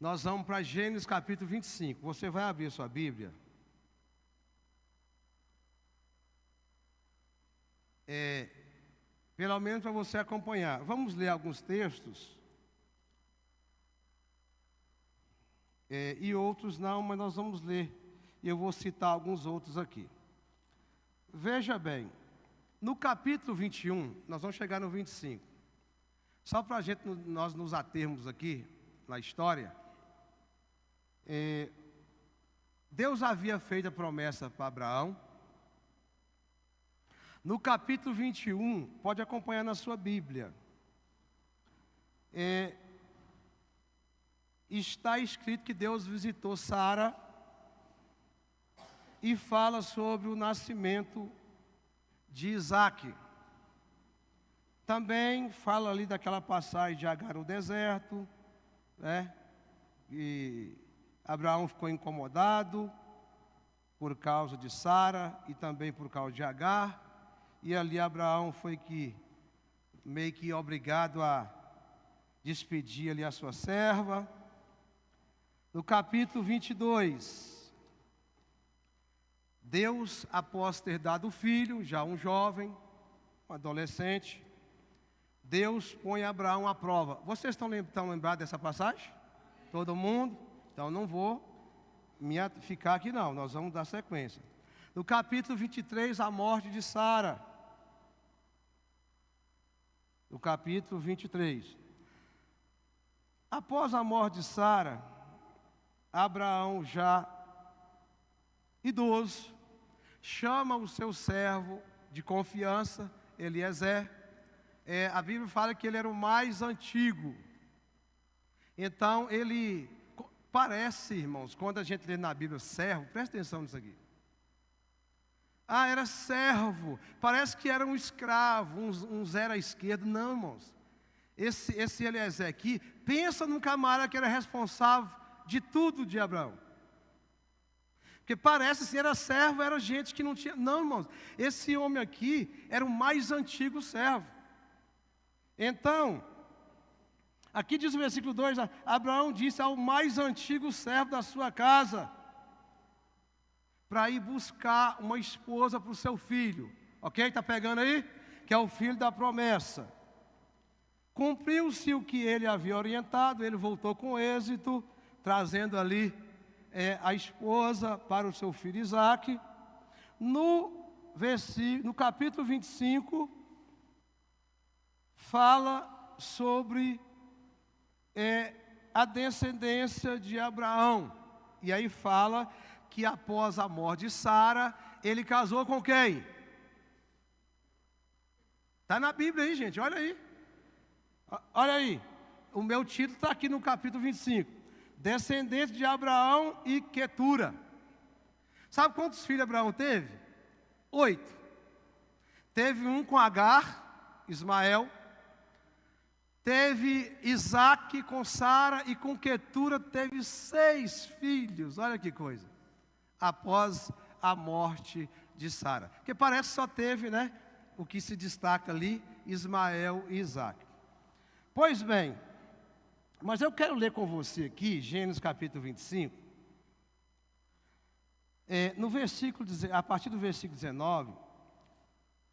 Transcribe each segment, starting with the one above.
Nós vamos para Gênesis capítulo 25. Você vai abrir a sua Bíblia. Pelo menos para você acompanhar. Vamos ler alguns textos. E outros não, mas nós vamos ler. E eu vou citar alguns outros aqui. Veja bem, no capítulo 21, nós vamos chegar no 25. Só para nós nos atermos aqui, na história. Deus havia feito a promessa para Abraão. No capítulo 21, pode acompanhar na sua Bíblia. Está escrito que Deus visitou Sara e fala sobre o nascimento de Isaac. Também fala ali daquela passagem de Agar no deserto, né? E Abraão ficou incomodado por causa de Sara e também por causa de Agar. E ali Abraão foi meio que obrigado a despedir ali a sua serva. No capítulo 22, Deus, após ter dado o filho, já um jovem, um adolescente, Deus põe Abraão à prova. Vocês estão lembrados dessa passagem? Todo mundo? Então não vou ficar aqui não, nós vamos dar sequência. No capítulo 23, a morte de Sara. No capítulo 23. Após a morte de Sara, Abraão já idoso, chama o seu servo de confiança, Eliezer. A Bíblia fala que ele era o mais antigo. Então ele parece, irmãos, quando a gente lê na Bíblia servo, presta atenção nisso aqui. Era servo, parece que era um escravo, uns era à esquerda. Não, irmãos. Esse Eliezer aqui, pensa num camarada que era responsável de tudo de Abraão. Porque parece assim, era servo, era gente que não tinha. Não, irmãos, esse homem aqui era o mais antigo servo. Então, aqui diz o versículo 2, Abraão disse ao mais antigo servo da sua casa, para ir buscar uma esposa para o seu filho. Ok? Está pegando aí? Que é o filho da promessa. Cumpriu-se o que ele havia orientado, ele voltou com êxito, trazendo ali a esposa para o seu filho Isaac. No capítulo 25, fala sobre a descendência de Abraão. E aí fala que após a morte de Sara, ele casou com quem? Está na Bíblia aí, gente, olha aí. Olha aí, o meu título está aqui no capítulo 25. Descendente de Abraão e Quetura. Sabe quantos filhos Abraão teve? 8. Teve um com Agar, Ismael. Teve Isaac com Sara e com Quetura teve 6 filhos. Olha que coisa. Após a morte de Sara. Porque parece que só teve, né? O que se destaca ali, Ismael e Isaac. Pois bem, mas eu quero ler com você aqui, Gênesis capítulo 25. A partir do versículo 19,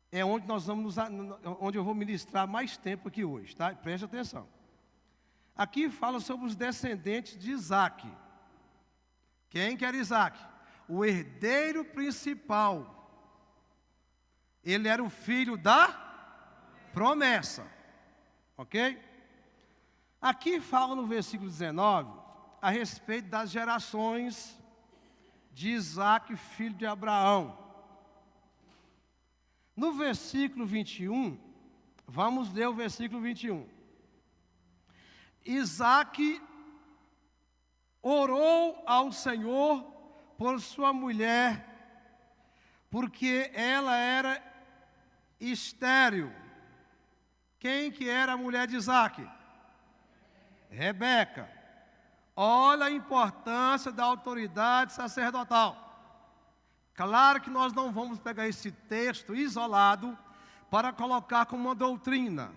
é onde nós vamos onde eu vou ministrar mais tempo aqui hoje, tá? Preste atenção. Aqui fala sobre os descendentes de Isaac. Quem que era Isaac? O herdeiro principal. Ele era o filho da promessa. Ok? Aqui fala no versículo 19 a respeito das gerações de Isaac, filho de Abraão. No versículo 21, vamos ler o versículo 21. Isaac orou ao Senhor por sua mulher, porque ela era estéril. Quem que era a mulher de Isaac? Rebeca. Olha a importância da autoridade sacerdotal. Claro que nós não vamos pegar esse texto isolado para colocar como uma doutrina,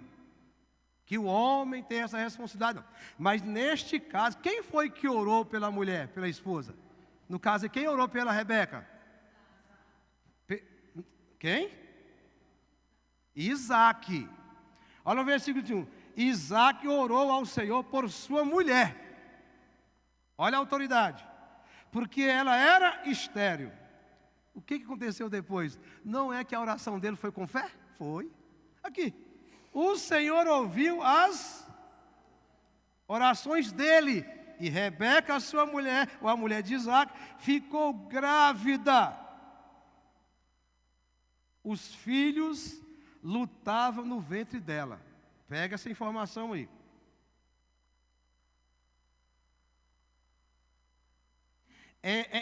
que o homem tem essa responsabilidade, não. Mas neste caso, quem foi que orou pela mulher, pela esposa? No caso, quem orou pela Rebeca? Quem? Isaac. Olha o versículo 21. Isaac orou ao Senhor por sua mulher. Olha a autoridade. Porque ela era estéril. O que aconteceu depois? Não é que a oração dele foi com fé? Foi. Aqui. O Senhor ouviu as orações dele. E Rebeca, a sua mulher, ou a mulher de Isaac, ficou grávida. Os filhos lutavam no ventre dela. Pega essa informação aí.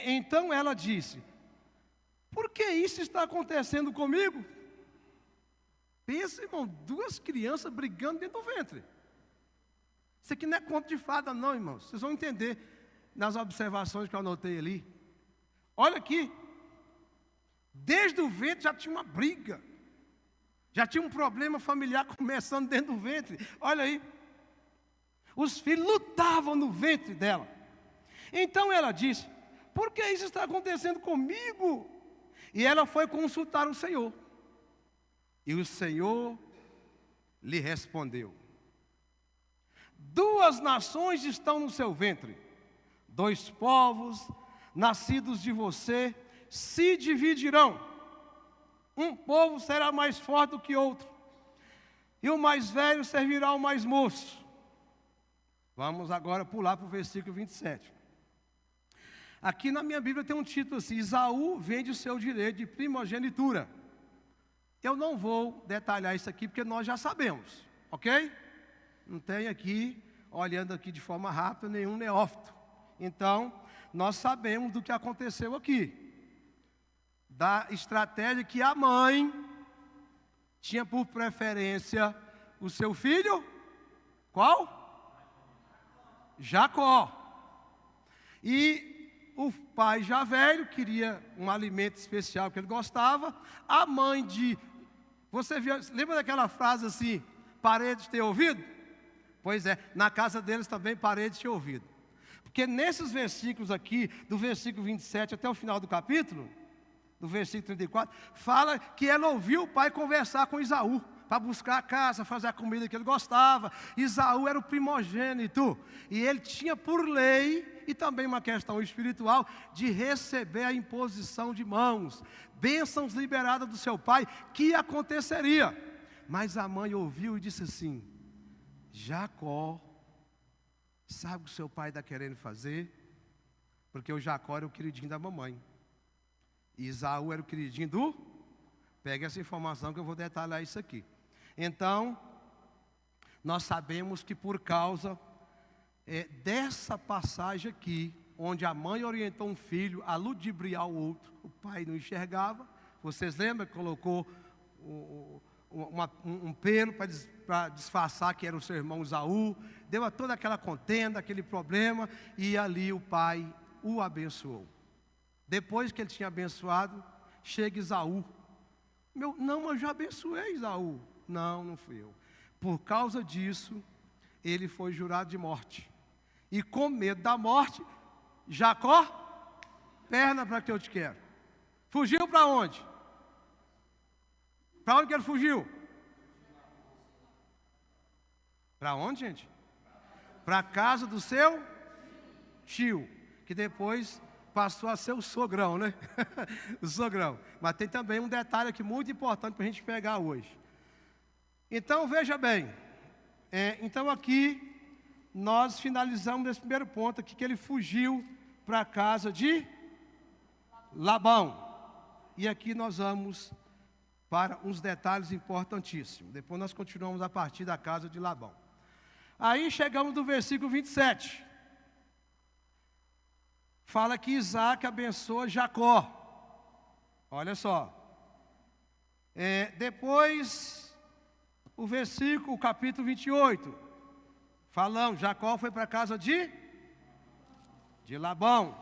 Então ela disse: por que isso está acontecendo comigo? Pensa, irmão, duas crianças brigando dentro do ventre. Isso aqui não é conto de fada não, irmãos. Vocês vão entender nas observações que eu anotei ali. Olha aqui. Desde o ventre já tinha uma briga. Já tinha um problema familiar começando dentro do ventre. Olha aí. Os filhos lutavam no ventre dela. Então ela disse: por que isso está acontecendo comigo? E ela foi consultar o Senhor. E o Senhor lhe respondeu: duas nações estão no seu ventre, dois povos nascidos de você se dividirão. Um povo será mais forte do que outro, e o mais velho servirá ao mais moço. Vamos agora pular para o versículo 27. Aqui na minha Bíblia tem um título assim: Esaú vende o seu direito de primogenitura. Eu não vou detalhar isso aqui porque nós já sabemos, ok? Não tem aqui, olhando aqui de forma rápida, nenhum neófito. Então, nós sabemos do que aconteceu aqui. Da estratégia que a mãe tinha por preferência o seu filho, qual? Jacó. E o pai já velho queria um alimento especial que ele gostava. A mãe você viu, lembra daquela frase assim: paredes têm ouvido? Pois é, na casa deles também paredes tinham ouvido. Porque nesses versículos aqui, do versículo 27 até o final do capítulo, do versículo 34, fala que ela ouviu o pai conversar com Esaú, para buscar a casa, fazer a comida que ele gostava. Esaú era o primogênito, e ele tinha por lei, e também uma questão espiritual, de receber a imposição de mãos, bênçãos liberadas do seu pai, que aconteceria. Mas a mãe ouviu e disse assim: Jacó, sabe o que o seu pai está querendo fazer? Porque o Jacó era o queridinho da mamãe, e Esaú era o queridinho do... Pega essa informação que eu vou detalhar isso aqui. Então, nós sabemos que por causa dessa passagem aqui, onde a mãe orientou um filho a ludibriar o outro, o pai não enxergava. Vocês lembram que colocou um pelo para disfarçar que era o seu irmão Esaú? Deu toda aquela contenda, aquele problema, e ali o pai o abençoou. Depois que ele tinha abençoado, chega Esaú. Não, eu já abençoei Esaú. Não fui eu. Por causa disso, ele foi jurado de morte. E com medo da morte, Jacó, perna para que eu te quero. Fugiu para onde? Para onde que ele fugiu? Para onde, gente? Para a casa do seu tio, que depois passou a ser o sogrão, né? O sogrão. Mas tem também um detalhe aqui muito importante para a gente pegar hoje. Então, veja bem. Então, aqui, nós finalizamos esse primeiro ponto aqui, que ele fugiu para a casa de Labão. E aqui nós vamos para uns detalhes importantíssimos. Depois nós continuamos a partir da casa de Labão. Aí chegamos no versículo 27. Fala que Isaac abençoa Jacó. Olha só. Depois, o capítulo 28. Falamos, Jacó foi para a casa de Labão.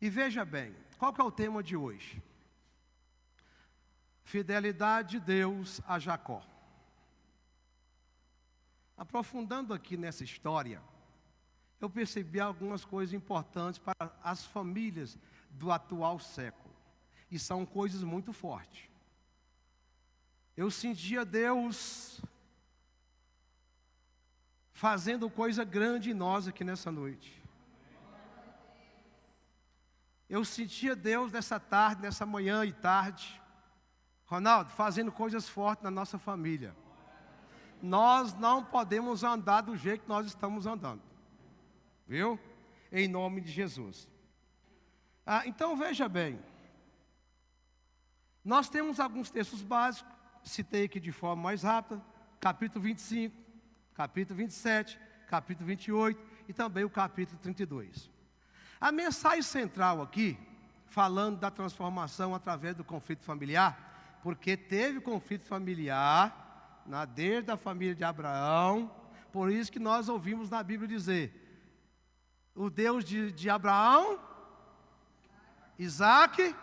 E veja bem, qual que é o tema de hoje? Fidelidade de Deus a Jacó. Aprofundando aqui nessa história, eu percebi algumas coisas importantes para as famílias do atual século. E são coisas muito fortes. Eu sentia Deus fazendo coisa grande em nós aqui nessa noite. Eu sentia Deus nessa tarde, nessa manhã e tarde, Ronaldo, fazendo coisas fortes na nossa família. Nós não podemos andar do jeito que nós estamos andando. Viu? Em nome de Jesus. Então veja bem. Nós temos alguns textos básicos, citei aqui de forma mais rápida, capítulo 25, capítulo 27, capítulo 28 e também o capítulo 32. A mensagem central aqui, falando da transformação através do conflito familiar, porque teve conflito familiar desde a família de Abraão, por isso que nós ouvimos na Bíblia dizer, o Deus de Abraão, Isaac,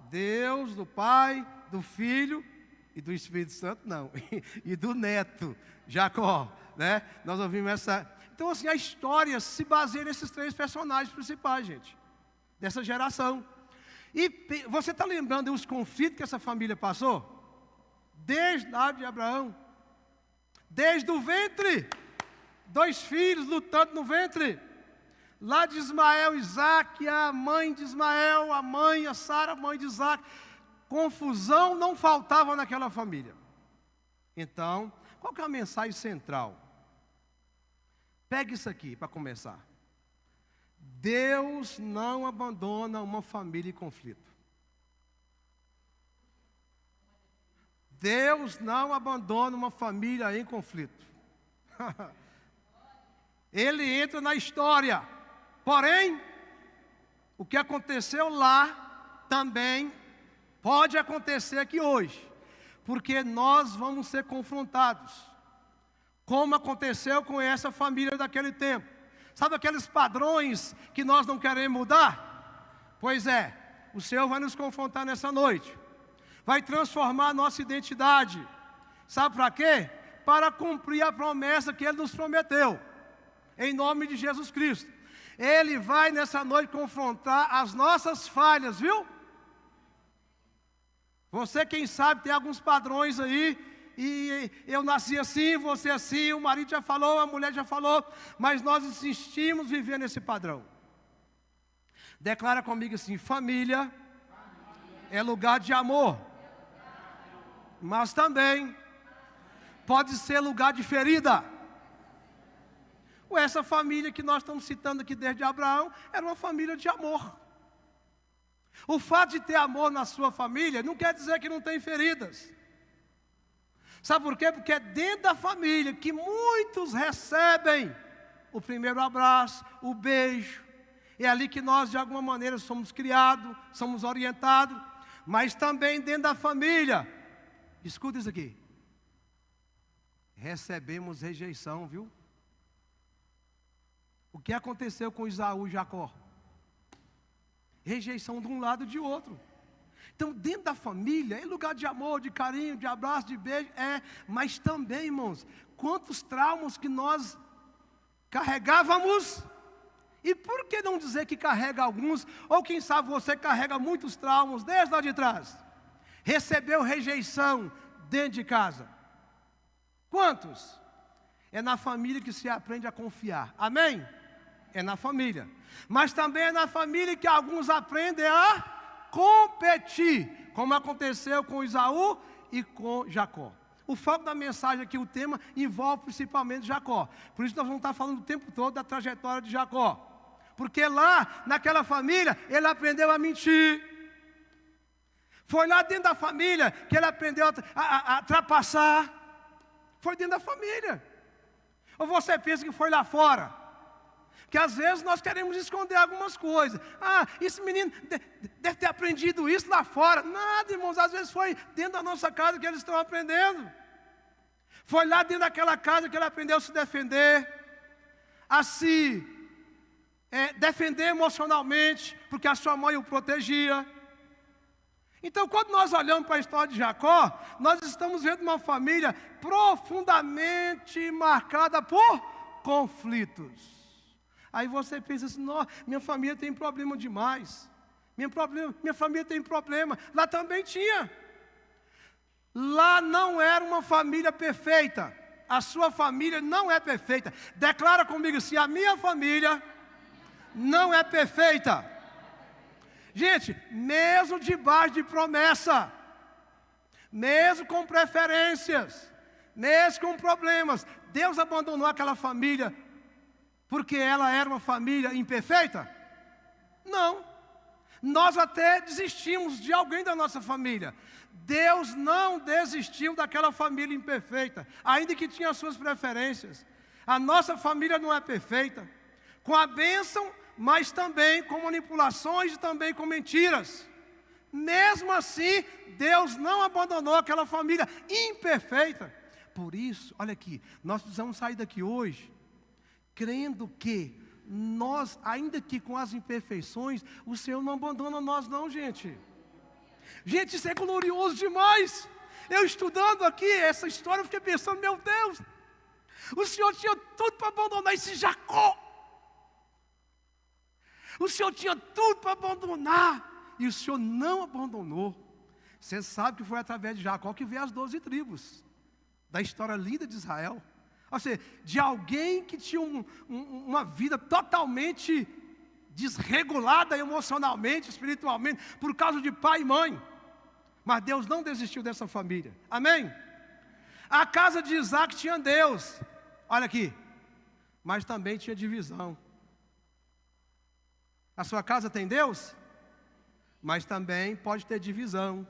Deus do Pai, do Filho e do Espírito Santo, não, e do neto, Jacó, né? Nós ouvimos essa. Então, assim, a história se baseia nesses três personagens principais, gente, dessa geração. E você está lembrando os conflitos que essa família passou? Desde lá de Abraão, desde o ventre, 2 filhos lutando no ventre, lá de Ismael, Isaac, a mãe de Ismael, a Sara, a mãe de Isaac. Confusão não faltava naquela família. Então, qual que é a mensagem central? Pegue isso aqui para começar. Deus não abandona uma família em conflito. Deus não abandona uma família em conflito. Ele entra na história. Porém, o que aconteceu lá também pode acontecer aqui hoje. Porque nós vamos ser confrontados. Como aconteceu com essa família daquele tempo. Sabe aqueles padrões que nós não queremos mudar? Pois é, o Senhor vai nos confrontar nessa noite. Vai transformar a nossa identidade. Sabe para quê? Para cumprir a promessa que Ele nos prometeu. Em nome de Jesus Cristo. Ele vai nessa noite confrontar as nossas falhas, viu? Você, quem sabe, tem alguns padrões aí. E eu nasci assim, você assim, o marido já falou, a mulher já falou. Mas nós insistimos em viver nesse padrão. Declara comigo assim: família é lugar de amor. Mas também pode ser lugar de ferida. Essa família que nós estamos citando aqui desde Abraão era uma família de amor. O fato de ter amor na sua família não quer dizer que não tem feridas. Sabe por quê? Porque é dentro da família que muitos recebem o primeiro abraço, o beijo. É ali que nós de alguma maneira somos criados, somos orientados. Mas também dentro da família, escuta isso aqui, recebemos rejeição, viu? O que aconteceu com Esaú e Jacó? Rejeição de um lado e de outro. Então, dentro da família, é lugar de amor, de carinho, de abraço, de beijo, mas também, irmãos, quantos traumas que nós carregávamos, e por que não dizer que carrega alguns, ou quem sabe você carrega muitos traumas desde lá de trás, recebeu rejeição dentro de casa. Quantos? É na família que se aprende a confiar, amém? É na família, mas também é na família que alguns aprendem a competir, como aconteceu com Esaú e com Jacó. O foco da mensagem aqui, o tema, envolve principalmente Jacó. Por isso nós vamos estar falando o tempo todo da trajetória de Jacó. Porque lá, naquela família, ele aprendeu a mentir. Foi lá dentro da família que ele aprendeu a trapaçar. Foi dentro da família. Ou você pensa que foi lá fora? Que às vezes nós queremos esconder algumas coisas. Esse menino deve ter aprendido isso lá fora. Nada, irmãos, às vezes foi dentro da nossa casa que eles estão aprendendo. Foi lá dentro daquela casa que ele aprendeu a se defender, a se defender emocionalmente, porque a sua mãe o protegia. Então, quando nós olhamos para a história de Jacó, nós estamos vendo uma família profundamente marcada por conflitos. Aí você pensa assim, minha família tem problema demais. Minha família tem problema. Lá também tinha. Lá não era uma família perfeita. A sua família não é perfeita. Declara comigo assim, a minha família não é perfeita. Gente, mesmo debaixo de promessa, mesmo com preferências, mesmo com problemas, Deus abandonou aquela família porque ela era uma família imperfeita? Não. Nós até desistimos de alguém da nossa família. Deus não desistiu daquela família imperfeita, ainda que tinha as suas preferências. A nossa família não é perfeita, com a bênção, mas também com manipulações e também com mentiras. Mesmo assim, Deus não abandonou aquela família imperfeita. Por isso, olha aqui, nós precisamos sair daqui hoje, crendo que nós, ainda que com as imperfeições, o Senhor não abandona nós não, gente. Gente, isso é glorioso demais. Eu estudando aqui essa história, eu fiquei pensando, meu Deus, o Senhor tinha tudo para abandonar esse Jacó. O Senhor tinha tudo para abandonar, e o Senhor não abandonou. Você sabe que foi através de Jacó que veio as 12 tribos, da história linda de Israel. Ou seja, de alguém que tinha uma vida totalmente desregulada emocionalmente, espiritualmente, por causa de pai e mãe. Mas Deus não desistiu dessa família. Amém? A casa de Isaac tinha Deus. Olha aqui. Mas também tinha divisão. A sua casa tem Deus? Mas também pode ter divisão.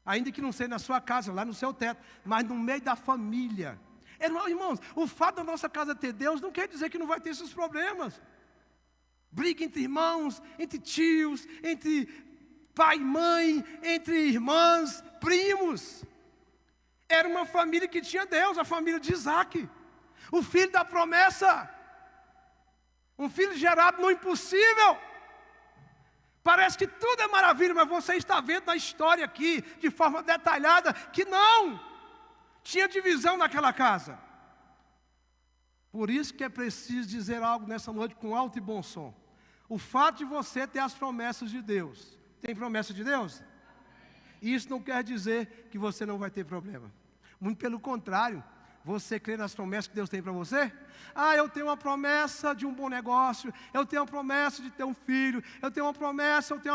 Ainda que não seja na sua casa, lá no seu teto, mas no meio da família. Irmãos, o fato da nossa casa ter Deus não quer dizer que não vai ter esses problemas. Briga entre irmãos, entre tios, entre pai e mãe, entre irmãs, primos. Era uma família que tinha Deus, a família de Isaac, o filho da promessa, um filho gerado no impossível. Parece que tudo é maravilha, mas você está vendo na história aqui, de forma detalhada, que não. Tinha divisão naquela casa. Por isso que é preciso dizer algo nessa noite com alto e bom som. O fato de você ter as promessas de Deus. Tem promessa de Deus? Isso não quer dizer que você não vai ter problema. Muito pelo contrário. Você crê nas promessas que Deus tem para você? Eu tenho uma promessa de um bom negócio, eu tenho uma promessa de ter um filho, eu tenho uma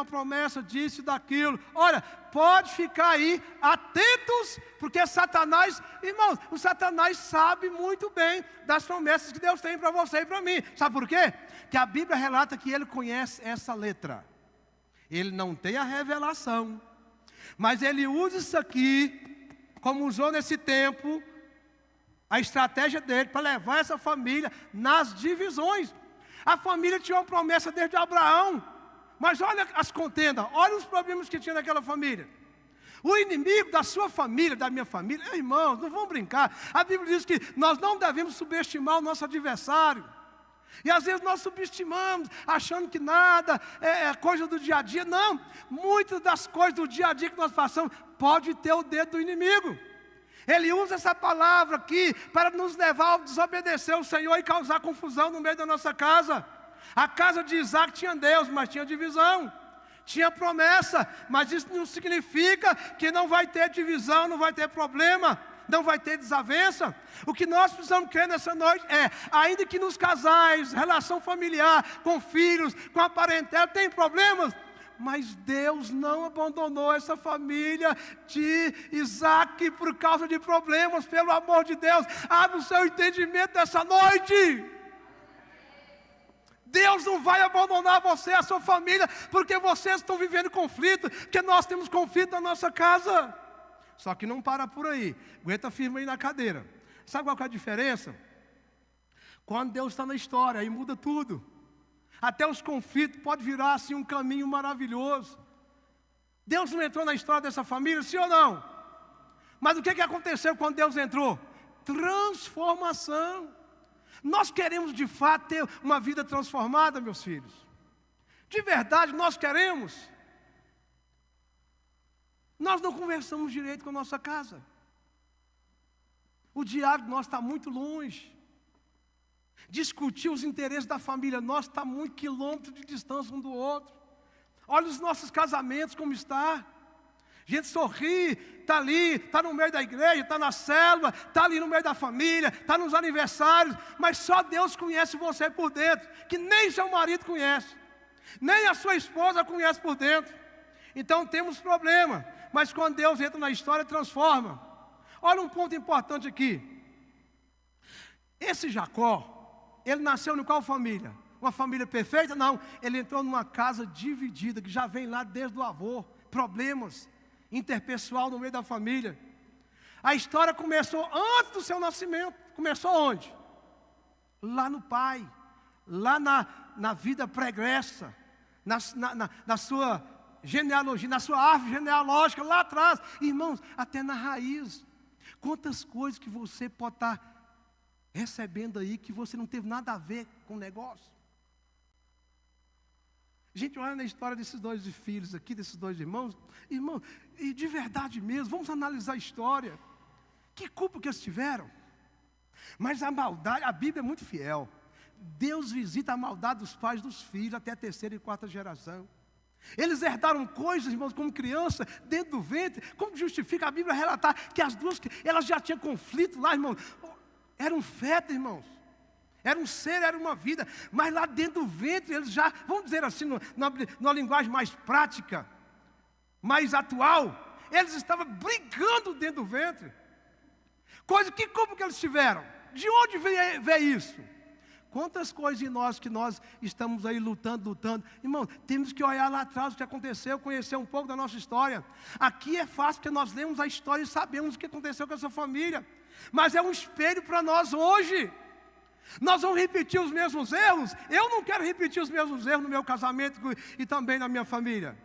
promessa disso e daquilo. Olha, pode ficar aí atentos, porque Satanás, irmãos, o Satanás sabe muito bem das promessas que Deus tem para você e para mim. Sabe por quê? Que a Bíblia relata que ele conhece essa letra. Ele não tem a revelação, mas ele usa isso aqui, como usou nesse tempo, a estratégia dele para levar essa família nas divisões. A família tinha uma promessa desde Abraão, mas olha as contendas, olha os problemas que tinha naquela família. O inimigo da sua família, da minha família, irmãos, não vamos brincar. A Bíblia diz que nós não devemos subestimar o nosso adversário. E às vezes nós subestimamos, achando que nada é coisa do dia a dia. Não, muitas das coisas do dia a dia que nós passamos, pode ter o dedo do inimigo. Ele usa essa palavra aqui para nos levar a desobedecer o Senhor e causar confusão no meio da nossa casa. A casa de Isaac tinha Deus, mas tinha divisão. Tinha promessa, mas isso não significa que não vai ter divisão, não vai ter problema, não vai ter desavença. O que nós precisamos crer nessa noite é, ainda que nos casais, relação familiar, com filhos, com a parentela, tem problemas, mas Deus não abandonou essa família de Isaac por causa de problemas. Pelo amor de Deus, abre o seu entendimento nessa noite. Deus não vai abandonar você e a sua família, porque vocês estão vivendo conflito, porque nós temos conflito na nossa casa. Só que não para por aí, aguenta firme aí na cadeira. Sabe qual que é a diferença? Quando Deus está na história, aí muda tudo. Até os conflitos podem virar assim um caminho maravilhoso. Deus não entrou na história dessa família, sim ou não? Mas o que aconteceu quando Deus entrou? Transformação. Nós queremos de fato ter uma vida transformada, meus filhos. De verdade nós queremos. Nós não conversamos direito com a nossa casa. O diálogo nosso está muito longe. Discutir os interesses da família nossa está muito quilômetros de distância um do outro. Olha os nossos casamentos como está. A gente sorri, está ali, está no meio da igreja, está na célula, está ali no meio da família, está nos aniversários, mas só Deus conhece você por dentro, que nem seu marido conhece, nem a sua esposa conhece por dentro. Então temos problema, mas quando Deus entra na história, transforma. Olha um ponto importante aqui. Esse Jacó, ele nasceu em qual família? Uma família perfeita? Não, ele entrou numa casa dividida, que já vem lá desde o avô, problemas interpessoal no meio da família. A história começou antes do seu nascimento. Começou onde? Lá no pai, lá na vida pregressa, na sua genealogia, na sua árvore genealógica, lá atrás. Irmãos, até na raiz. Quantas coisas que você pode estar recebendo aí, que você não teve nada a ver com o negócio. Gente, olha na história desses dois filhos aqui, desses dois irmãos, e de verdade mesmo, vamos analisar a história. Que culpa que eles tiveram? Mas a maldade, a Bíblia é muito fiel. Deus visita a maldade dos pais dos filhos até a terceira e quarta geração. Eles herdaram coisas, irmãos, como criança, dentro do ventre. Como justifica a Bíblia relatar que as duas, elas já tinham conflito lá, irmãos. Era um feto, irmãos. Era um ser, era uma vida, mas lá dentro do ventre, eles já, vamos dizer assim, numa linguagem mais prática, mais atual, eles estavam brigando dentro do ventre. Que culpa que eles tiveram? De onde veio isso? Quantas coisas em nós que nós estamos aí lutando. Irmão, temos que olhar lá atrás o que aconteceu, conhecer um pouco da nossa história. Aqui é fácil porque nós lemos a história e sabemos o que aconteceu com essa família. Mas é um espelho para nós hoje. Nós vamos repetir os mesmos erros? Eu não quero repetir os mesmos erros no meu casamento e também na minha família.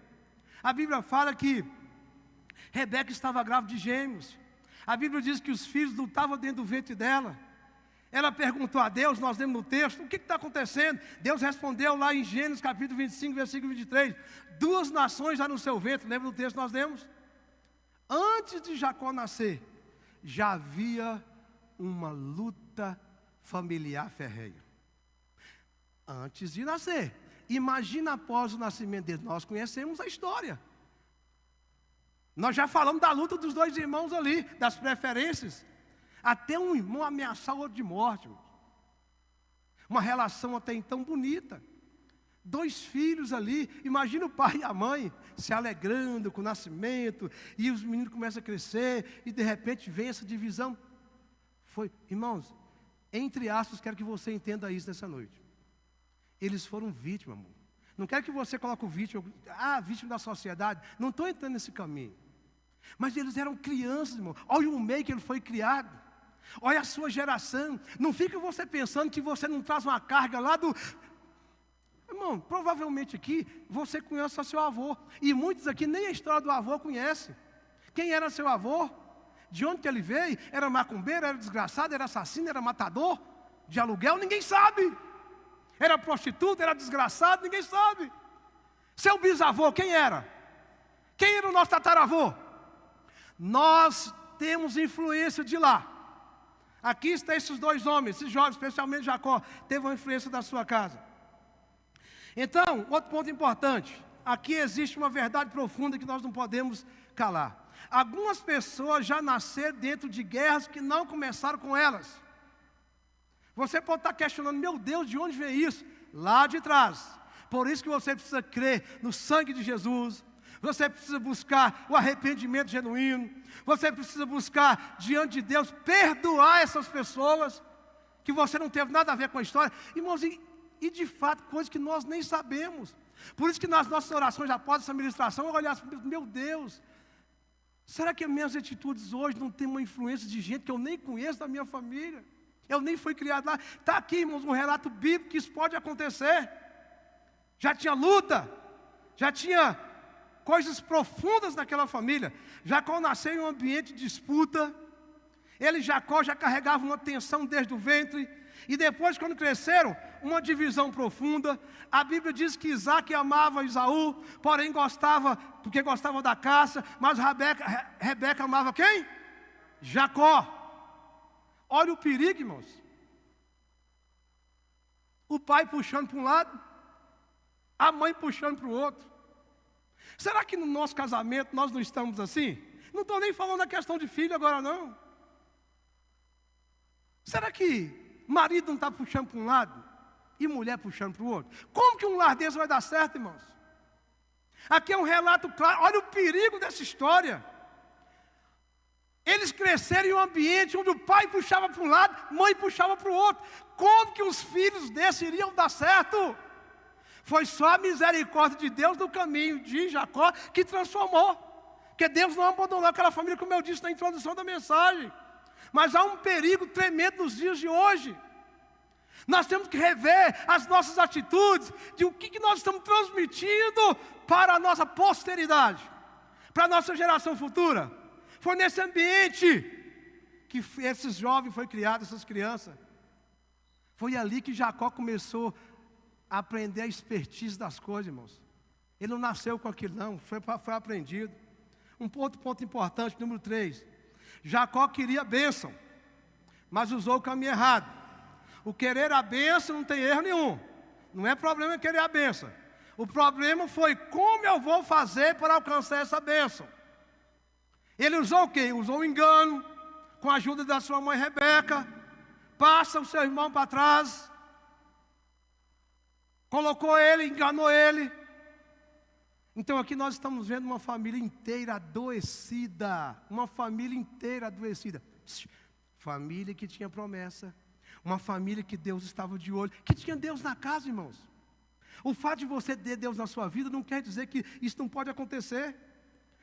A Bíblia fala que Rebeca estava grávida de gêmeos. A Bíblia diz que os filhos lutavam dentro do ventre dela. Ela perguntou a Deus, nós lemos no texto, o que está acontecendo? Deus respondeu lá em Gênesis capítulo 25, versículo 23. 2 nações já no seu ventre, lembra do texto que nós lemos? Antes de Jacó nascer, já havia uma luta familiar ferrenha. Antes de nascer. Imagina após o nascimento dele. Nós conhecemos a história. Nós já falamos da luta dos dois irmãos ali, das preferências. Até um irmão ameaçar o outro de morte. Uma relação até então bonita. 2 filhos ali. Imagina o pai e a mãe se alegrando com o nascimento. E os meninos começam a crescer. E de repente vem essa divisão. Irmãos, entre aspas, quero que você entenda isso nessa noite. Eles foram vítimas, amor. Não quero que você coloque o vítima, vítima da sociedade. Não estou entrando nesse caminho. Mas eles eram crianças, irmão. Olha o meio que ele foi criado. Olha a sua geração. Não fica você pensando que você não traz uma carga lá do... Irmão, provavelmente aqui você conhece o seu avô. E muitos aqui nem a história do avô conhecem. Quem era seu avô? De onde que ele veio? Era macumbeiro, era desgraçado, era assassino, era matador de aluguel? Ninguém sabe. Era prostituta, era desgraçado, ninguém sabe. Seu bisavô, quem era? Quem era o nosso tataravô? Nós temos influência de lá. Aqui estão esses 2 homens, esses jovens, especialmente Jacó, teve uma influência da sua casa. Então, outro ponto importante. Aqui existe uma verdade profunda que nós não podemos calar. Algumas pessoas já nasceram dentro de guerras que não começaram com elas. Você pode estar questionando, meu Deus, de onde vem isso? Lá de trás. Por isso que você precisa crer no sangue de Jesus. Você precisa buscar o arrependimento genuíno. Você precisa buscar diante de Deus perdoar essas pessoas que você não teve nada a ver com a história. Irmãos, e de fato, coisas que nós nem sabemos. Por isso que nas nossas orações após essa ministração, eu olhar assim, meu Deus, será que as minhas atitudes hoje não têm uma influência de gente que eu nem conheço da minha família? Eu nem fui criado lá. Está aqui, irmãos, um relato bíblico que isso pode acontecer. Já tinha luta, já tinha coisas profundas naquela família. Jacó nasceu em um ambiente de disputa. Jacó já carregava uma tensão desde o ventre. E depois, quando cresceram, uma divisão profunda. A Bíblia diz que Isaac amava Esaú, porém porque gostava da caça, mas Rebeca amava quem? Jacó. Olha o perigo, irmãos. O pai puxando para um lado, a mãe puxando para o outro. Será que no nosso casamento nós não estamos assim? Não estou nem falando da questão de filho agora não. Será que marido não está puxando para um lado e mulher puxando para o outro? Como que um lar desse vai dar certo, irmãos? Aqui é um relato claro. Olha o perigo dessa história. Eles cresceram em um ambiente onde o pai puxava para um lado, mãe puxava para o outro. Como que os filhos desses iriam dar certo? Foi só a misericórdia de Deus no caminho de Jacó que transformou. Porque Deus não abandonou aquela família, como eu disse na introdução da mensagem. Mas há um perigo tremendo nos dias de hoje. Nós temos que rever as nossas atitudes, de o que nós estamos transmitindo para a nossa posteridade, para a nossa geração futura. Foi nesse ambiente que esses jovens foram criados, essas crianças. Foi ali que Jacó começou a aprender a expertise das coisas, irmãos. Ele não nasceu com aquilo não, foi aprendido. Um outro ponto importante, número 3. Jacó queria a bênção, mas usou o caminho errado. O querer a bênção não tem erro nenhum. Não é problema querer a bênção. O problema foi como eu vou fazer para alcançar essa bênção. Ele usou o quê? Usou o engano, com a ajuda da sua mãe Rebeca. Passa o seu irmão para trás. Colocou ele, enganou ele. Então aqui nós estamos vendo uma família inteira adoecida. Uma família inteira adoecida. Família que tinha promessa. Uma família que Deus estava de olho. Que tinha Deus na casa, irmãos. O fato de você ter Deus na sua vida não quer dizer que isso não pode acontecer.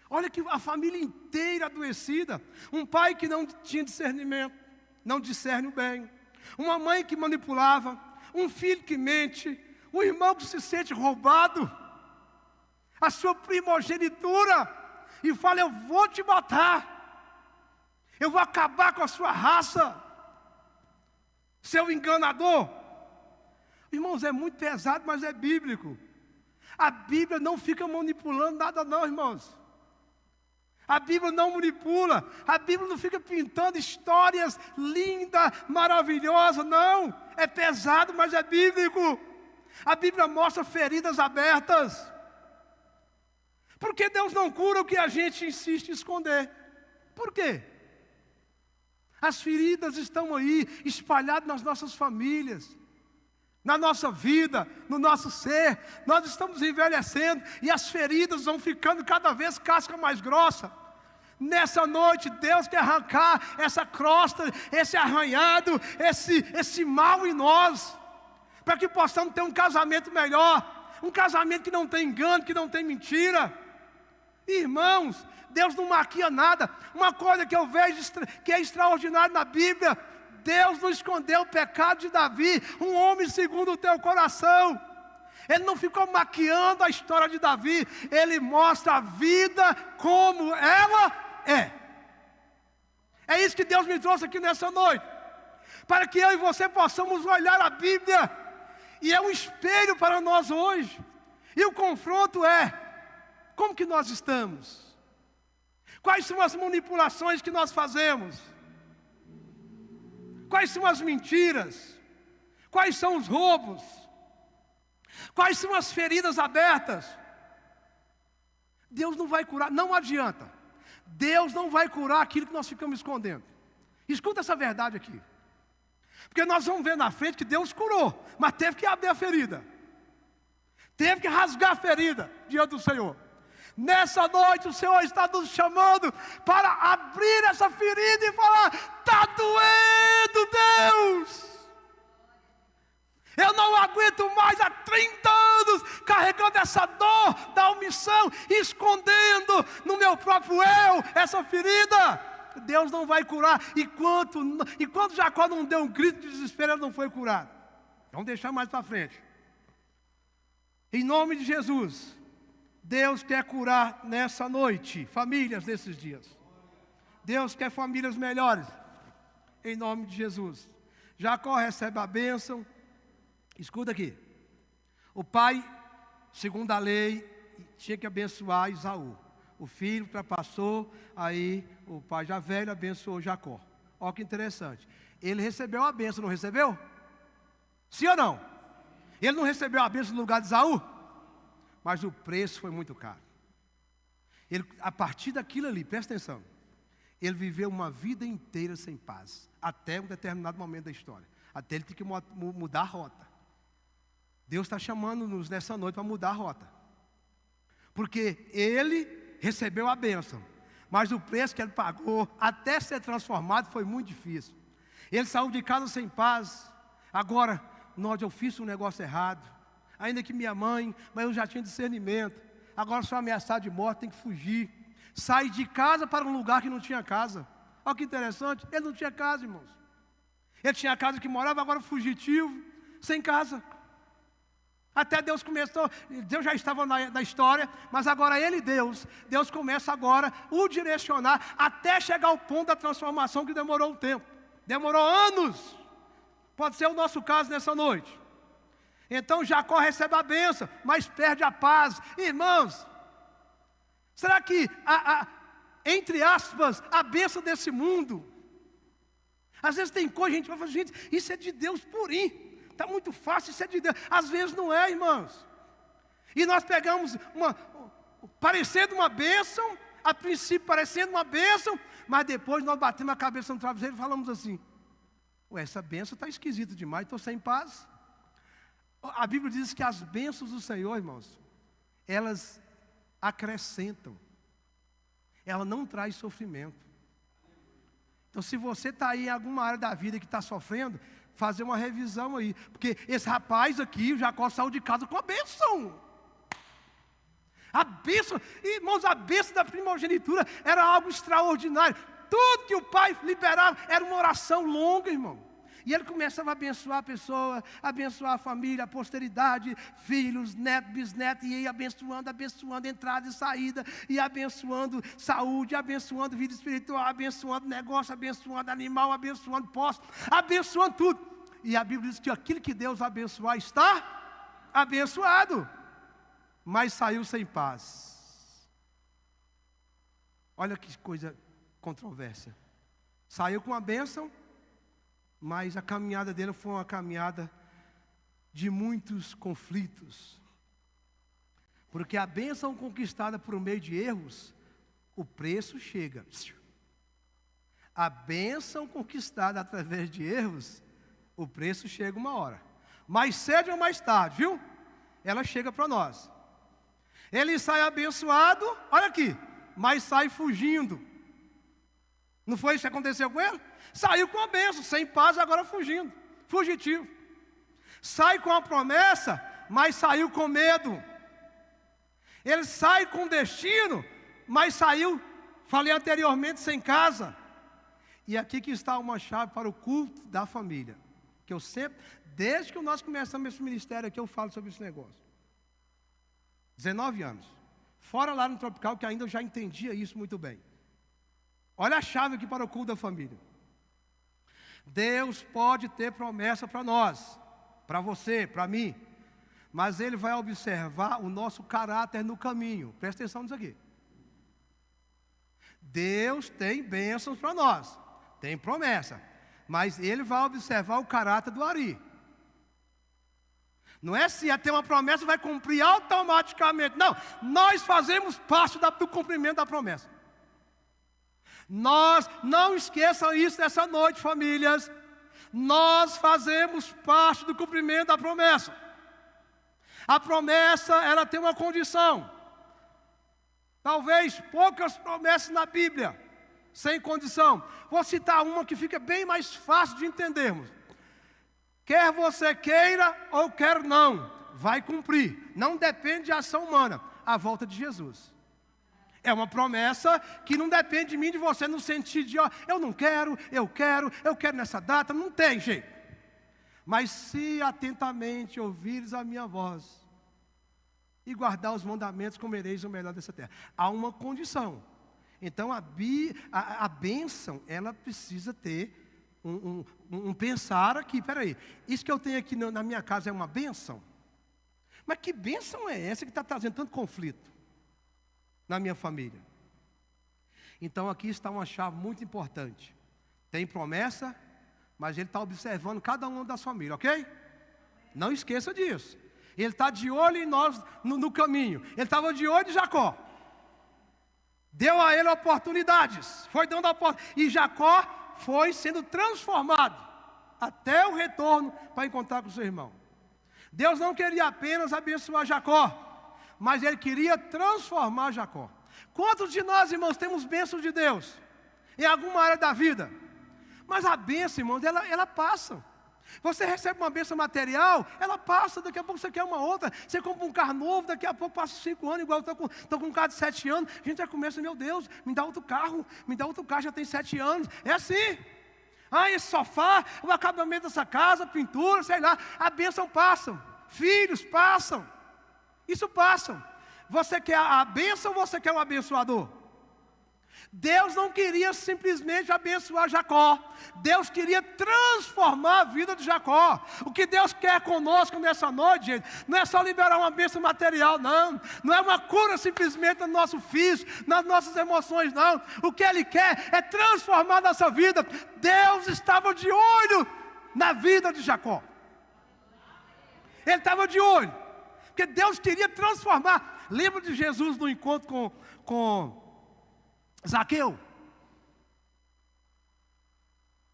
Olha que a família inteira adoecida. Um pai que não tinha discernimento, não discerne o bem. Uma mãe que manipulava. Um filho que mente. Um irmão que se sente roubado. A sua primogenitura. E fala, eu vou te matar. Eu vou acabar com a sua raça. Seu enganador. Irmãos, é muito pesado, mas é bíblico. A Bíblia não fica manipulando nada não, irmãos. A Bíblia não manipula. A Bíblia não fica pintando histórias lindas, maravilhosas, não. É pesado, mas é bíblico. A Bíblia mostra feridas abertas. Por que Deus não cura o que a gente insiste em esconder? Por quê? As feridas estão aí, espalhadas nas nossas famílias, na nossa vida, no nosso ser. Nós estamos envelhecendo e as feridas vão ficando cada vez casca mais grossa. Nessa noite, Deus quer arrancar essa crosta, esse arranhado, esse mal em nós, para que possamos ter um casamento melhor, um casamento que não tem engano, que não tem mentira. Irmãos, Deus não maquia nada. Uma coisa que eu vejo que é extraordinário na Bíblia: Deus não escondeu o pecado de Davi, um homem segundo o teu coração. Ele não ficou maquiando a história de Davi. Ele mostra a vida como ela é. É isso que Deus me trouxe aqui nessa noite, para que eu e você possamos olhar a Bíblia, e é um espelho para nós hoje. E o confronto é: como que nós estamos? Quais são as manipulações que nós fazemos? Quais são as mentiras? Quais são os roubos? Quais são as feridas abertas? Deus não vai curar, não adianta. Deus não vai curar aquilo que nós ficamos escondendo. Escuta essa verdade aqui. Porque nós vamos ver na frente que Deus curou, mas teve que abrir a ferida. Teve que rasgar a ferida diante do Senhor. Nessa noite o Senhor está nos chamando para abrir essa ferida e falar: está doendo, Deus. Eu não aguento mais há 30 anos carregando essa dor da omissão, escondendo no meu próprio eu essa ferida. Deus não vai curar. Enquanto Jacó não deu um grito de desespero, ele não foi curado. Vamos deixar mais para frente. Em nome de Jesus, Deus quer curar nessa noite famílias desses dias. Deus quer famílias melhores. Em nome de Jesus. Jacó recebe a bênção. Escuta aqui. O pai, segundo a lei, tinha que abençoar Esaú. O filho ultrapassou, aí o pai já velho abençoou Jacó. Olha que interessante. Ele recebeu a bênção, não recebeu? Sim ou não? Ele não recebeu a bênção no lugar de Esaú? Mas o preço foi muito caro. Ele, a partir daquilo ali, presta atenção, ele viveu uma vida inteira sem paz, até um determinado momento da história, até ele ter que mudar a rota. Deus está chamando-nos nessa noite para mudar a rota, porque ele recebeu a bênção, mas o preço que ele pagou até ser transformado foi muito difícil. Ele saiu de casa sem paz. Agora, eu fiz um negócio errado, ainda que minha mãe, mas eu já tinha discernimento. Agora sou ameaçado de morte, tem que fugir. Sai de casa para um lugar que não tinha casa. Olha que interessante, ele não tinha casa, irmãos. Ele tinha casa que morava, agora fugitivo, sem casa. Até Deus começou, Deus já estava na história, mas agora ele, Deus começa agora a o direcionar até chegar ao ponto da transformação que demorou um tempo. Demorou anos. Pode ser o nosso caso nessa noite. Então Jacó recebe a bênção, mas perde a paz. Irmãos, será que, entre aspas, a bênção desse mundo, às vezes tem coisa, a gente vai falar, gente, isso é de Deus purinho, está muito fácil, isso é de Deus. Às vezes não é, irmãos. E nós pegamos parecendo uma bênção, a princípio parecendo uma bênção, mas depois nós batemos a cabeça no travesseiro e falamos assim, essa bênção está esquisita demais, estou sem paz. A Bíblia diz que as bênçãos do Senhor, irmãos, elas acrescentam. Ela não traz sofrimento. Então, se você está aí em alguma área da vida que está sofrendo, fazer uma revisão aí. Porque esse rapaz aqui, o Jacó, saiu de casa com a bênção. A bênção, irmãos, a bênção da primogenitura era algo extraordinário. Tudo que o pai liberava era uma oração longa, irmão. E ele começava a abençoar a pessoa, abençoar a família, a posteridade, filhos, netos, bisnetos, e ia abençoando, entrada e saída, e abençoando saúde, abençoando vida espiritual, abençoando negócio, abençoando animal, abençoando posto, abençoando tudo. E a Bíblia diz que aquilo que Deus abençoar está abençoado, mas saiu sem paz. Olha que coisa controvérsia. Saiu com a bênção, mas a caminhada dele foi uma caminhada de muitos conflitos. Porque a bênção conquistada por meio de erros, o preço chega. A bênção conquistada através de erros, o preço chega uma hora. Mais cedo ou mais tarde, viu? Ela chega para nós. Ele sai abençoado, olha aqui, mas sai fugindo. Não foi isso que aconteceu com ele? Saiu com a bênção, sem paz, agora fugindo, fugitivo. Sai com a promessa, mas saiu com medo. Ele sai com destino, mas saiu, falei anteriormente, sem casa. E aqui que está uma chave para o culto da família. Que eu sempre, desde que nós começamos esse ministério aqui, eu falo sobre esse negócio. 19 anos. Fora lá no Tropical, que ainda eu já entendia isso muito bem. Olha a chave aqui para o culto da família. Deus pode ter promessa para nós, para você, para mim, mas Ele vai observar o nosso caráter no caminho. Presta atenção nisso aqui. Deus tem bênçãos para nós, tem promessa, mas Ele vai observar o caráter do Ari. Não é se ter uma promessa e vai cumprir automaticamente. Não, nós fazemos parte do cumprimento da promessa. Nós, não esqueçam isso nessa noite, famílias. Nós fazemos parte do cumprimento da promessa. A promessa, ela tem uma condição. Talvez poucas promessas na Bíblia, sem condição. Vou citar uma que fica bem mais fácil de entendermos. Quer você queira ou quer não, vai cumprir. Não depende de ação humana. A volta de Jesus. É uma promessa que não depende de mim, de você, no sentido de, eu não quero, eu quero nessa data, não tem jeito. Mas se atentamente ouvires a minha voz e guardar os mandamentos, comereis o melhor dessa terra. Há uma condição. Então a bênção, ela precisa ter um pensar aqui, peraí, isso que eu tenho aqui na minha casa é uma bênção? Mas que bênção é essa que está trazendo tanto conflito na minha família? Então aqui está uma chave muito importante. Tem promessa, mas ele está observando cada um da família, ok? Não esqueça disso. Ele está de olho em nós no caminho. Ele estava de olho em Jacó. Deu a ele oportunidades. Foi dando oportunidades. E Jacó foi sendo transformado até o retorno para encontrar com seu irmão. Deus não queria apenas abençoar Jacó, mas Ele queria transformar Jacó. Quantos de nós, irmãos, temos bênçãos de Deus em alguma área da vida? Mas a bênção, irmãos, ela passa. Você recebe uma bênção material, ela passa, daqui a pouco você quer uma outra. Você compra um carro novo, daqui a pouco passa 5 anos, igual eu estou com um carro de 7 anos. A gente já começa, meu Deus, me dá outro carro, já tem 7 anos. É assim. Esse sofá, o acabamento dessa casa, pintura, sei lá, a bênção passa. Filhos passam. Isso passa. Você quer a bênção ou você quer um abençoador? Deus não queria simplesmente abençoar Jacó. Deus queria transformar a vida de Jacó. O que Deus quer conosco nessa noite, gente, não é só liberar uma bênção material, não. Não é uma cura simplesmente no nosso físico, nas nossas emoções, não. O que Ele quer é transformar a nossa vida. Deus estava de olho na vida de Jacó. Ele estava de olho, porque Deus queria transformar. Lembra de Jesus no encontro com Zaqueu?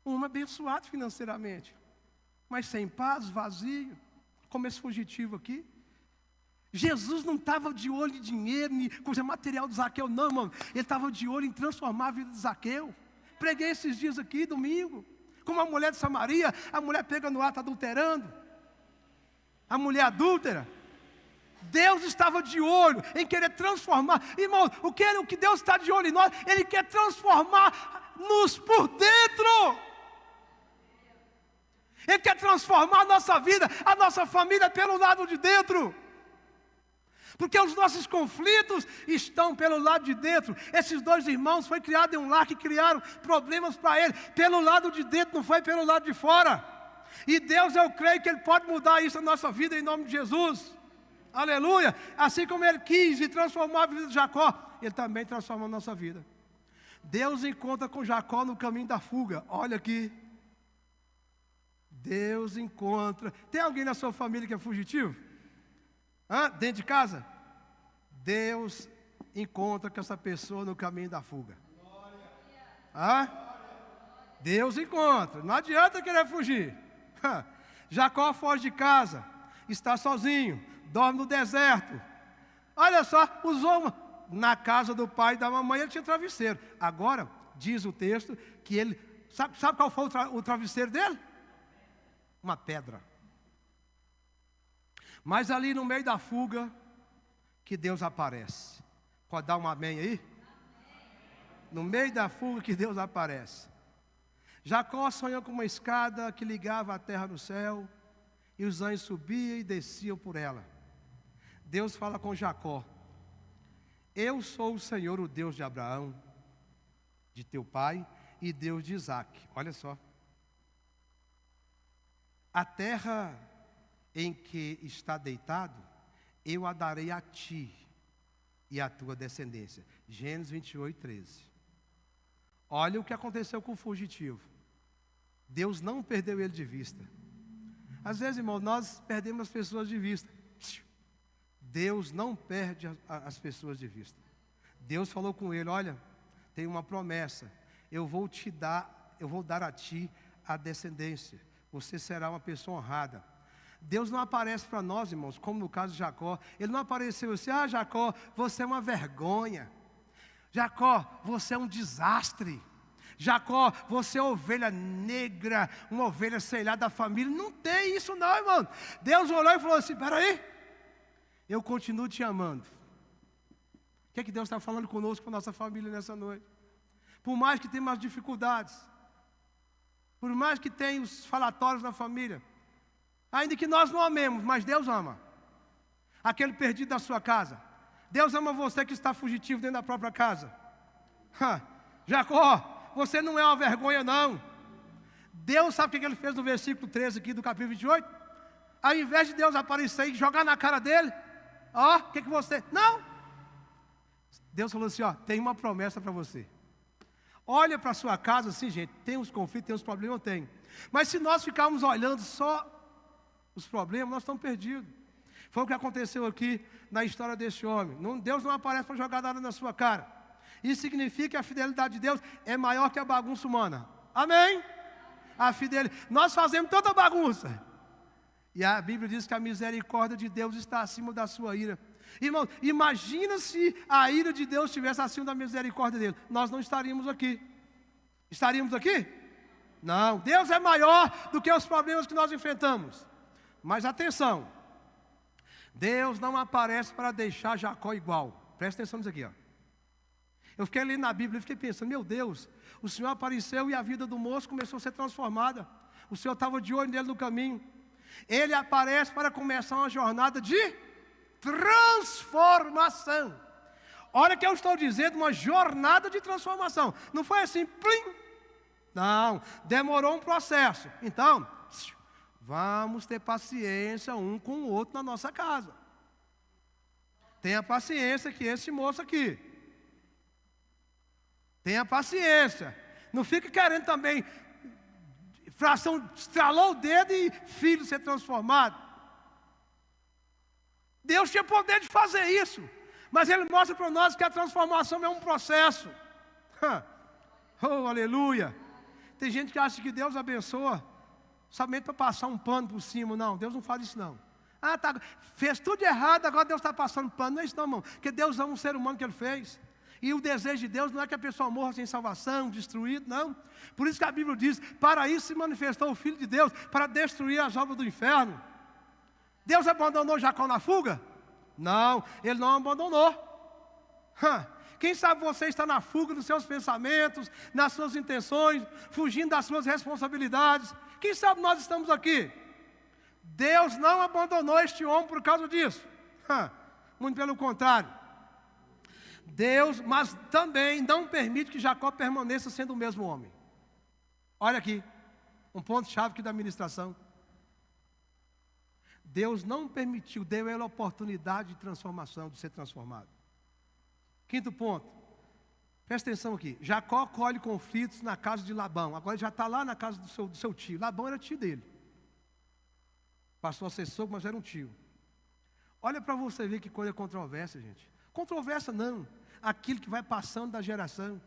Um abençoado financeiramente, mas sem paz, vazio, como esse fugitivo aqui. Jesus não estava de olho em dinheiro, em coisa material do Zaqueu, não, irmão. Ele estava de olho em transformar a vida de Zaqueu. Preguei esses dias aqui, domingo, como a mulher de Samaria. A mulher pega no ato adulterando, a mulher adúltera. Deus estava de olho em querer transformar. Irmão, o que Deus está de olho em nós, Ele quer transformar-nos por dentro. Ele quer transformar a nossa vida, a nossa família pelo lado de dentro. Porque os nossos conflitos estão pelo lado de dentro. Esses 2 irmãos foi criado em um lar que criaram problemas para ele pelo lado de dentro, não foi pelo lado de fora. E Deus, eu creio que Ele pode mudar isso na nossa vida em nome de Jesus. Aleluia. Assim como Ele quis e transformar a vida de Jacó, Ele também transforma a nossa vida. Deus encontra com Jacó no caminho da fuga. Olha aqui. Deus encontra. Tem alguém na sua família que é fugitivo? Dentro de casa? Deus encontra com essa pessoa no caminho da fuga. Deus encontra. Não adianta querer fugir. Jacó foge de casa, está sozinho, dorme no deserto. Olha só, na casa do pai e da mamãe ele tinha travesseiro. Agora, diz o texto que ele, sabe qual foi o travesseiro dele? Uma pedra. Mas ali no meio da fuga, que Deus aparece. Pode dar um amém aí? No meio da fuga que Deus aparece. Jacó sonhou com uma escada que ligava a terra no céu, e os anjos subiam e desciam por ela. Deus fala com Jacó: eu sou o Senhor, o Deus de Abraão, de teu pai, e Deus de Isaque. Olha só. A terra em que está deitado, eu a darei a ti e à tua descendência. Gênesis 28, 13. Olha o que aconteceu com o fugitivo. Deus não perdeu ele de vista. Às vezes, irmão, nós perdemos as pessoas de vista. Deus não perde as pessoas de vista. Deus falou com ele: olha, tem uma promessa. Eu vou dar a ti a descendência. Você será uma pessoa honrada. Deus não aparece para nós, irmãos, como no caso de Jacó. Ele não apareceu assim: Jacó, você é uma vergonha. Jacó, você é um desastre. Jacó, você é ovelha negra, uma ovelha, sei lá, da família. Não tem isso não, irmão. Deus olhou e falou assim: peraí, eu continuo te amando. O que é que Deus está falando conosco, com a nossa família nessa noite? Por mais que tenha umas dificuldades, por mais que tenha os falatórios na família, ainda que nós não amemos, mas Deus ama. Aquele perdido da sua casa, Deus ama você que está fugitivo dentro da própria casa. Jacó, você não é uma vergonha não. Deus sabe o que ele fez no versículo 13 aqui do capítulo 28? Ao invés de Deus aparecer e jogar na cara dele, ó, o que você... Não! Deus falou assim, ó, tem uma promessa para você. Olha para a sua casa assim, gente, tem uns conflitos, tem uns problemas, eu tenho. Mas se nós ficarmos olhando só os problemas, nós estamos perdidos. Foi o que aconteceu aqui na história desse homem. Deus não aparece para jogar nada na sua cara. Isso significa que a fidelidade de Deus é maior que a bagunça humana. Amém? A fidelidade. Nós fazemos tanta bagunça. E a Bíblia diz que a misericórdia de Deus está acima da sua ira. Irmão, imagina se a ira de Deus estivesse acima da misericórdia dele. Nós não estaríamos aqui. Estaríamos aqui? Não. Deus é maior do que os problemas que nós enfrentamos. Mas atenção. Deus não aparece para deixar Jacó igual. Presta atenção nisso aqui, ó. Eu fiquei lendo na Bíblia e fiquei pensando, meu Deus, o Senhor apareceu e a vida do moço começou a ser transformada. O Senhor estava de olho nele no caminho. Ele aparece para começar uma jornada de transformação. Olha que eu estou dizendo, uma jornada de transformação. Não foi assim, plim. Não, demorou um processo. Então, vamos ter paciência um com o outro na nossa casa. Tenha paciência que esse moço aqui. Tenha paciência. Não fique querendo também, fração, estralou o dedo e filho ser transformado. Deus tinha poder de fazer isso. Mas Ele mostra para nós que a transformação é um processo. Oh, aleluia. Tem gente que acha que Deus abençoa somente para passar um pano por cima. Não, Deus não faz isso não. Ah, tá, fez tudo de errado, agora Deus está passando pano. Não é isso não, irmão. Porque Deus ama um ser humano que Ele fez. E o desejo de Deus não é que a pessoa morra sem salvação, destruído, não. Por isso que a Bíblia diz, para isso se manifestou o Filho de Deus, para destruir as obras do inferno. Deus abandonou Jacó na fuga? Não, Ele não abandonou. Quem sabe você está na fuga dos seus pensamentos, nas suas intenções, fugindo das suas responsabilidades. Quem sabe nós estamos aqui? Deus não abandonou este homem por causa disso. Muito pelo contrário. Deus, mas também não permite que Jacó permaneça sendo o mesmo homem. Olha aqui, um ponto-chave aqui da administração. Deus não permitiu, deu a ele a oportunidade de transformação, de ser transformado. Quinto ponto, presta atenção aqui. Jacó colhe conflitos na casa de Labão. Agora ele já está lá na casa do seu tio. Labão era tio dele. Passou a ser sogro, mas era um tio. Olha para você ver que coisa controversa, gente. Controvérsia não, aquilo que vai passando da geração.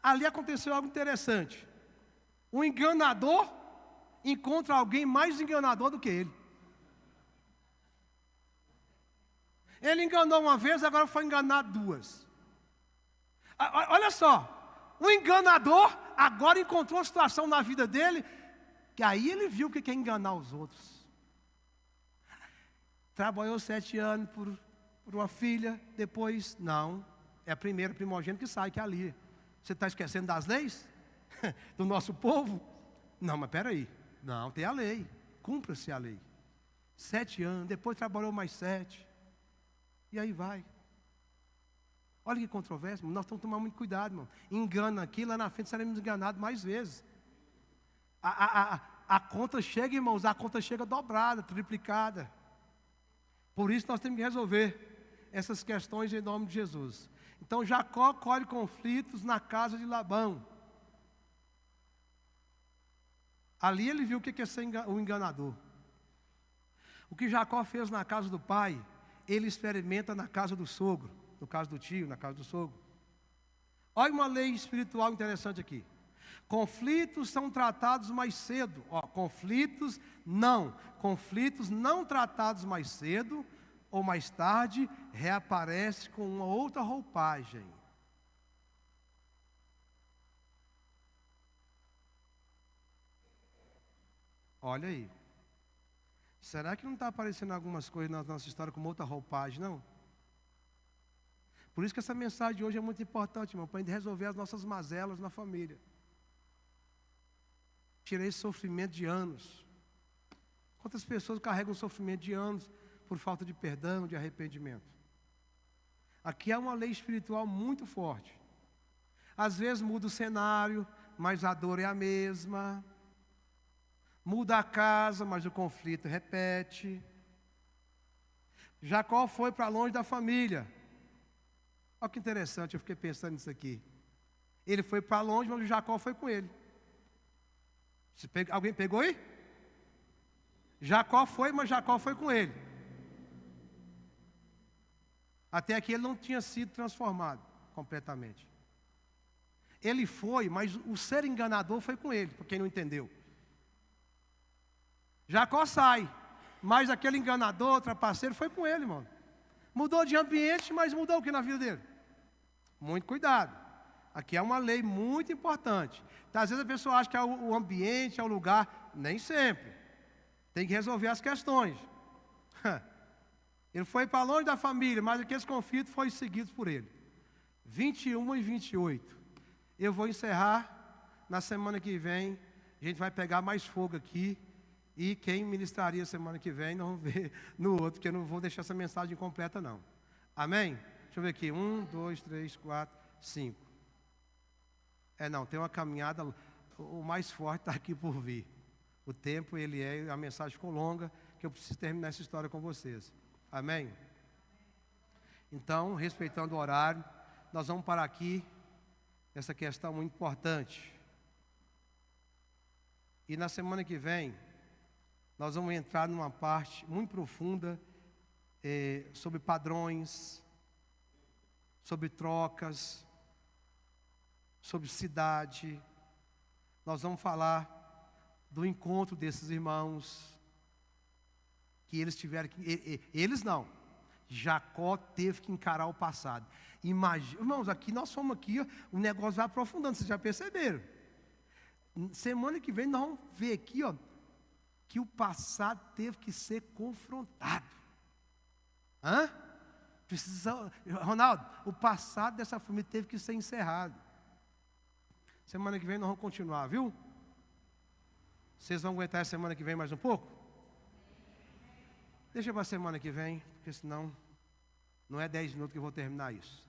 Ali aconteceu algo interessante. O enganador encontra alguém mais enganador do que ele. Ele enganou uma vez, agora foi enganado duas. Olha só, o enganador agora encontrou uma situação na vida dele, que aí ele viu o que é enganar os outros. Trabalhou 7 anos por uma filha, depois, não, é a primeira primogênita que sai, que é ali. Você está esquecendo das leis? Do nosso povo? Não, mas peraí, não, tem a lei, cumpra-se a lei. 7 anos, depois trabalhou mais 7, e aí vai. Olha que controvérsia, nós temos que tomar muito cuidado, irmão. Engana aqui, lá na frente seremos enganados mais vezes. A conta chega, irmãos, a conta chega dobrada, triplicada. Por isso nós temos que resolver essas questões em nome de Jesus. Então Jacó colhe conflitos na casa de Labão. Ali ele viu o que é ser o enganador. O que Jacó fez na casa do pai, ele experimenta na casa do sogro. No caso do tio, na casa do sogro. Olha uma lei espiritual interessante aqui. Conflitos são tratados mais cedo. Conflitos não tratados mais cedo ou mais tarde, reaparece com uma outra roupagem. Olha aí. Será que não está aparecendo algumas coisas na nossa história com outra roupagem, não? Por isso que essa mensagem de hoje é muito importante, irmão, para a gente resolver as nossas mazelas na família. Tirar esse sofrimento de anos. Quantas pessoas carregam sofrimento de anos por falta de perdão, de arrependimento? Aqui há uma lei espiritual muito forte. Às vezes muda o cenário, mas a dor é a mesma. Muda a casa, mas o conflito repete. Jacó foi para longe da família. Olha que interessante, eu fiquei pensando nisso aqui. Ele foi para longe, mas Jacó foi com ele. Alguém pegou aí? Jacó foi, mas Jacó foi com ele. Até aqui ele não tinha sido transformado completamente. Ele foi, mas o ser enganador foi com ele, para quem não entendeu. Jacó sai, mas aquele enganador, trapaceiro, foi com ele, irmão. Mudou de ambiente, mas mudou o que na vida dele? Muito cuidado. Aqui é uma lei muito importante. Então, às vezes a pessoa acha que é o ambiente, é o lugar. Nem sempre. Tem que resolver as questões. Ele foi para longe da família, mas aqueles conflitos foram seguidos por ele. 21 e 28. Eu vou encerrar. Na semana que vem, a gente vai pegar mais fogo aqui. E quem ministraria semana que vem, nós vamos ver no outro, porque eu não vou deixar essa mensagem incompleta, não. Amém? Deixa eu ver aqui. 1, 2, 3, 4, 5. Não, tem uma caminhada. O mais forte está aqui por vir. O tempo, a mensagem ficou longa, que eu preciso terminar essa história com vocês. Amém? Então, respeitando o horário, nós vamos parar aqui. Essa questão muito importante. E na semana que vem, nós vamos entrar numa parte muito profunda sobre padrões, sobre trocas, sobre cidade. Nós vamos falar do encontro desses irmãos, que eles tiveram que... Eles não. Jacó teve que encarar o passado. Imagina, irmãos, aqui nós somos aqui, ó, o negócio vai aprofundando, vocês já perceberam? Semana que vem nós vamos ver aqui, ó, que o passado teve que ser confrontado. Ronaldo, o passado dessa família teve que ser encerrado. Semana que vem nós vamos continuar, viu? Vocês vão aguentar a semana que vem mais um pouco? Deixa para a semana que vem, porque senão não é 10 minutos que eu vou terminar isso.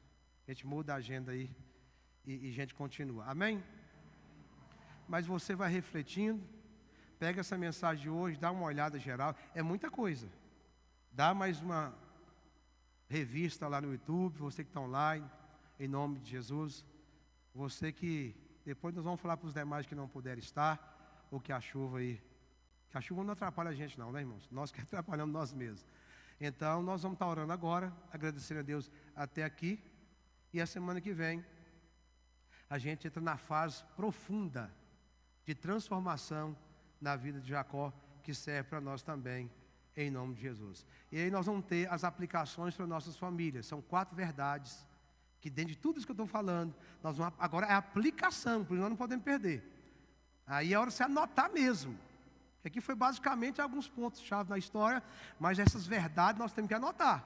A gente muda a agenda aí e a gente continua. Amém? Mas você vai refletindo, pega essa mensagem de hoje, dá uma olhada geral. É muita coisa. Dá mais uma revista lá no YouTube, você que está online, em nome de Jesus. Você que, depois nós vamos falar para os demais que não puderem estar, ou que a chuva aí, que a chuva não atrapalha a gente não, né, irmãos? Nós que atrapalhamos nós mesmos. Então, nós vamos estar orando agora, agradecendo a Deus até aqui, e a semana que vem, a gente entra na fase profunda de transformação na vida de Jacó, que serve para nós também, em nome de Jesus. E aí nós vamos ter as aplicações para nossas famílias. São 4 verdades, que dentro de tudo isso que eu estou falando, nós vamos, agora é a aplicação, por isso nós não podemos perder. Aí é hora de você anotar mesmo. Aqui foi basicamente alguns pontos-chave na história, mas essas verdades nós temos que anotar,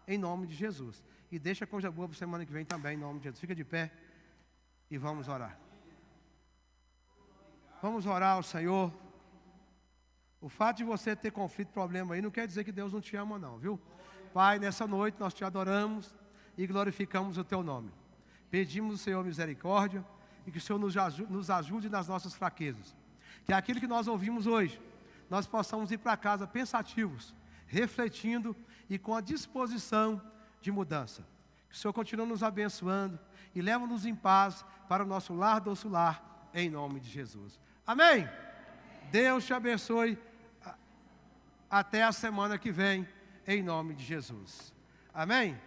em nome de Jesus. E deixa coisa boa para a semana que vem também, em nome de Jesus. Fica de pé e vamos orar. Vamos orar ao Senhor. O fato de você ter conflito, problema aí, não quer dizer que Deus não te ama não, viu? Pai, nessa noite nós te adoramos e glorificamos o teu nome. Pedimos ao Senhor misericórdia e que o Senhor nos ajude nas nossas fraquezas. Que aquilo que nós ouvimos hoje, nós possamos ir para casa pensativos, refletindo e com a disposição de mudança. Que o Senhor continue nos abençoando e leva-nos em paz para o nosso lar doce lar, em nome de Jesus. Amém? Deus te abençoe. Até a semana que vem, em nome de Jesus. Amém?